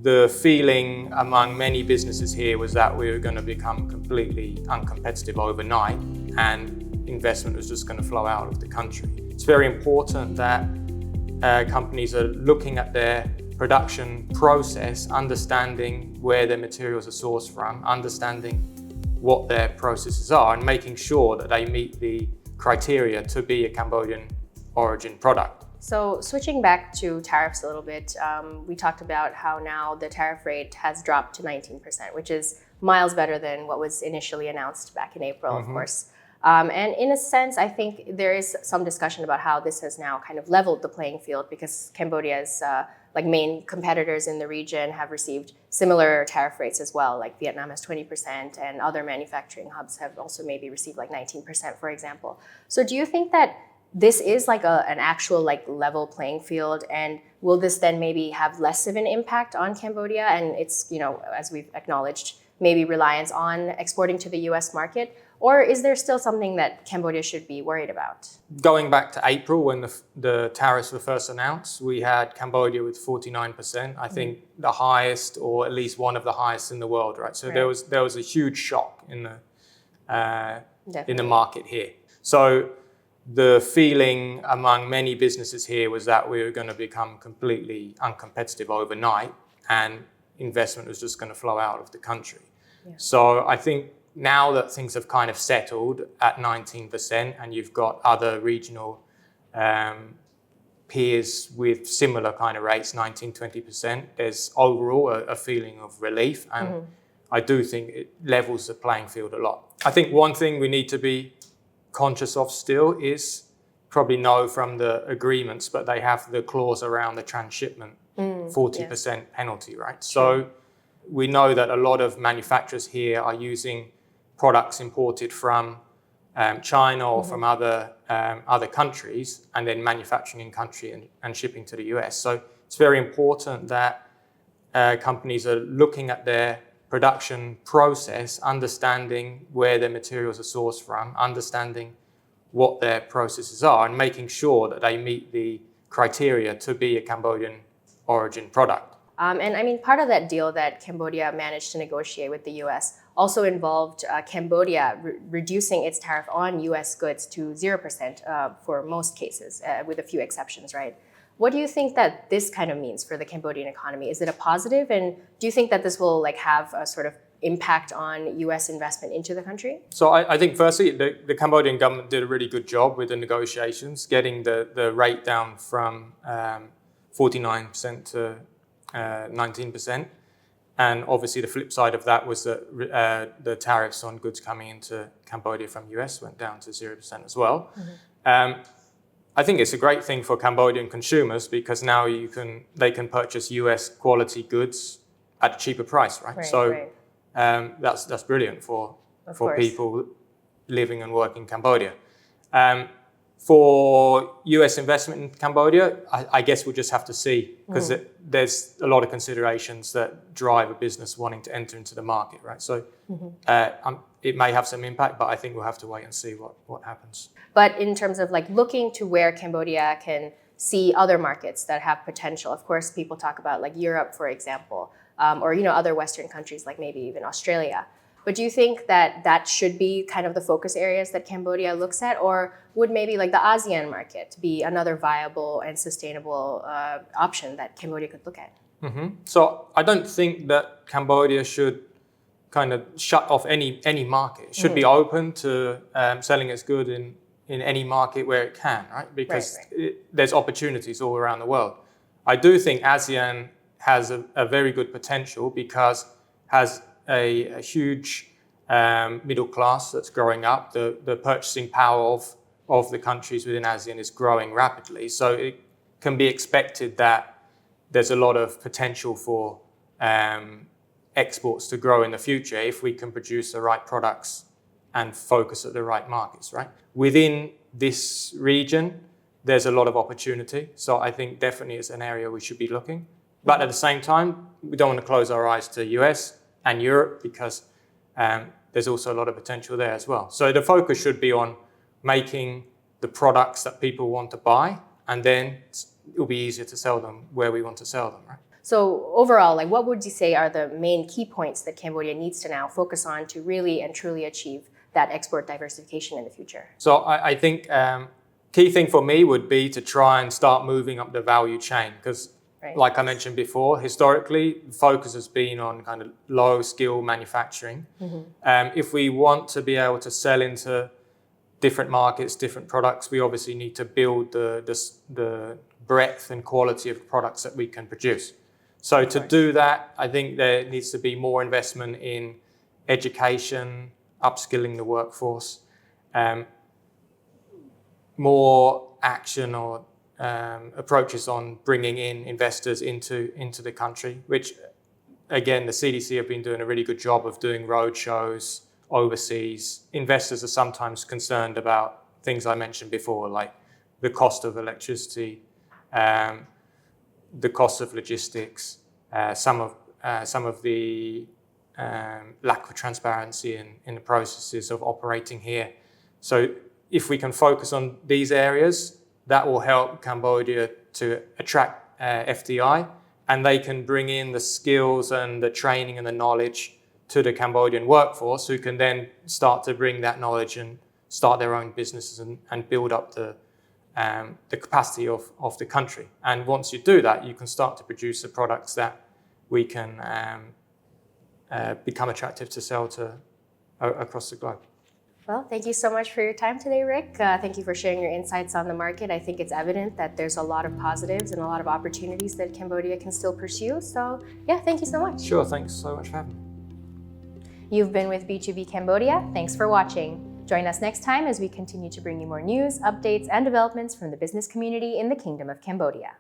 the feeling among many businesses here was that we were going to become completely uncompetitive overnight and investment was just going to flow out of the country. It's very important that companies are looking at their production process, understanding where their materials are sourced from, understanding what their processes are, and making sure that they meet the criteria to be a Cambodian origin product. So switching back to tariffs a little bit, we talked about how now the tariff rate has dropped to 19%, which is miles better than what was initially announced back in April, of course. And in a sense, I think there is some discussion about how this has now kind of leveled the playing field, because Cambodia's main competitors in the region have received similar tariff rates as well. Like Vietnam has 20% and other manufacturing hubs have also maybe received like 19%, for example. So do you think that this is like an actual level playing field, and will this then maybe have less of an impact on Cambodia and its, as we've acknowledged, maybe reliance on exporting to the US market? Or is there still something that Cambodia should be worried about? Going back to April, when the tariffs were first announced, we had Cambodia with 49%. I think the highest, or at least one of the highest in the world, right? So there was a huge shock in the market here. So the feeling among many businesses here was that we were going to become completely uncompetitive overnight and investment was just going to flow out of the country. Yeah. So I think now that things have kind of settled at 19% and you've got other regional peers with similar kind of rates, 19, 20%, there's overall a feeling of relief. And I do think it levels the playing field a lot. I think one thing we need to be conscious of still is, probably know from the agreements, but they have the clause around the transshipment 40% penalty, right? So we know that a lot of manufacturers here are using products imported from China or from other countries and then manufacturing in country and shipping to the US. So it's very important that companies are looking at their production process, understanding where their materials are sourced from, understanding what their processes are, and making sure that they meet the criteria to be a Cambodian origin product. And I mean, part of that deal that Cambodia managed to negotiate with the US also involved Cambodia reducing its tariff on US goods to 0% for most cases, with a few exceptions, right? What do you think that this kind of means for the Cambodian economy? Is it a positive? And do you think that this will have a sort of impact on US investment into the country? So I think firstly, the Cambodian government did a really good job with the negotiations, getting the rate down from 49% to 19%. And obviously the flip side of that was that the tariffs on goods coming into Cambodia from US went down to 0% as well. I think it's a great thing for Cambodian consumers because now they can purchase US quality goods at a cheaper price, right? That's brilliant for people living and working in Cambodia. For US investment in Cambodia, I guess we'll just have to see, because there's a lot of considerations that drive a business wanting to enter into the market, right? So it may have some impact, but I think we'll have to wait and see what happens. But in terms of looking to where Cambodia can see other markets that have potential, of course, people talk about Europe, for example, or other Western countries, like maybe even Australia. But do you think that should be kind of the focus areas that Cambodia looks at, or would maybe the ASEAN market be another viable and sustainable option that Cambodia could look at? So I don't think that Cambodia should kind of shut off any market. It should be open to selling its good in any market where it can, right? Because there's opportunities all around the world. I do think ASEAN has a very good potential because it has a huge middle class that's growing up. The purchasing power of the countries within ASEAN is growing rapidly. So it can be expected that there's a lot of potential for exports to grow in the future if we can produce the right products and focus at the right markets, right? Within this region, there's a lot of opportunity. So I think definitely it's an area we should be looking. But at the same time, we don't want to close our eyes to US and Europe because there's also a lot of potential there as well. So the focus should be on making the products that people want to buy, and then it'll be easier to sell them where we want to sell them, right? So overall, like what would you say are the main key points that Cambodia needs to now focus on to really and truly achieve that export diversification in the future? So I think key thing for me would be to try and start moving up the value chain because, like I mentioned before, historically, focus has been on kind of low skill manufacturing. If we want to be able to sell into different markets, different products, we obviously need to build the breadth and quality of products that we can produce. So to do that, I think there needs to be more investment in education, upskilling the workforce, more action or approaches on bringing in investors into the country, which again, the CDC have been doing a really good job of doing road shows overseas. Investors are sometimes concerned about things I mentioned before, like the cost of electricity, the cost of logistics, some of the lack of transparency in the processes of operating here. So if we can focus on these areas, that will help Cambodia to attract FDI, and they can bring in the skills and the training and the knowledge to the Cambodian workforce, who can then start to bring that knowledge and start their own businesses and build up the capacity of the country. And once you do that, you can start to produce the products that we can become attractive to sell to across the globe. Well, thank you so much for your time today, Rick. Thank you for sharing your insights on the market. I think it's evident that there's a lot of positives and a lot of opportunities that Cambodia can still pursue. So yeah, thank you so much. Sure, thanks so much for having me. You've been with B2B Cambodia. Thanks for watching. Join us next time as we continue to bring you more news, updates, and developments from the business community in the Kingdom of Cambodia.